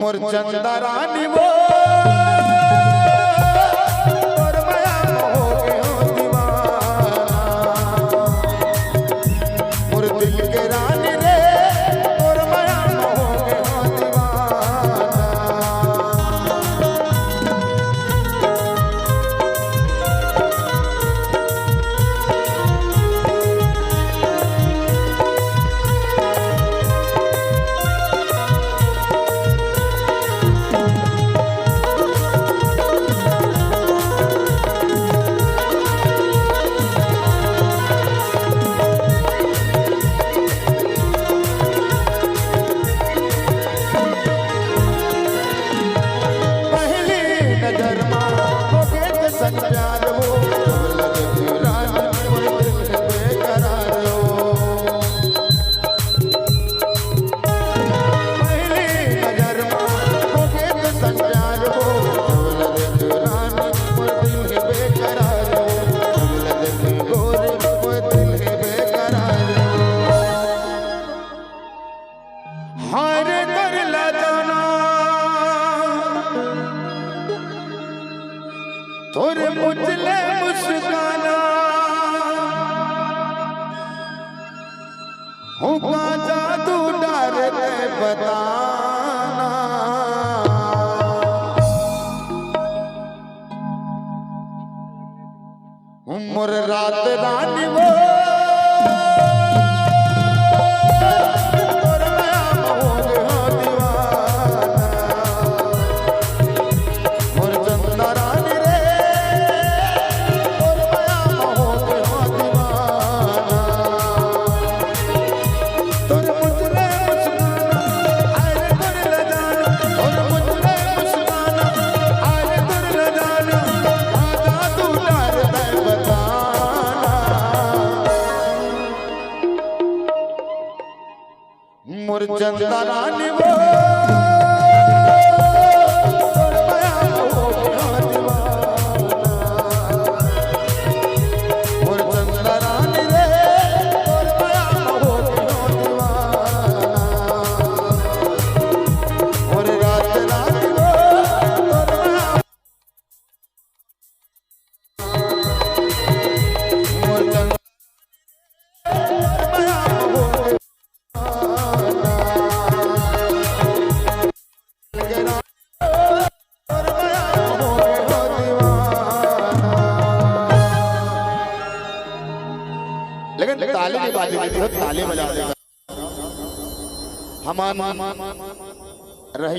मोर चंदा रानी वो और माया हो गयो दीवाना मोर दिल के रानी रे और माया हो गयो दीवाना प्यार वो बेकरार हो पहली नजर हो गए प्यार वो दिल बेकरार हो गोरे दिल बेकरार हार कर ला जाना तोरे मुझले मुस्काना हूँ का जादू डर के बताना उम्र रात रानी वो मोर चंदा रानी वो मोर चंदा रानी रे और माया हो गयो दीवाना मोर रात रानी वो मोर चंदा लेकिन ताली नहीं बाजी ताली बजा देगा हम रही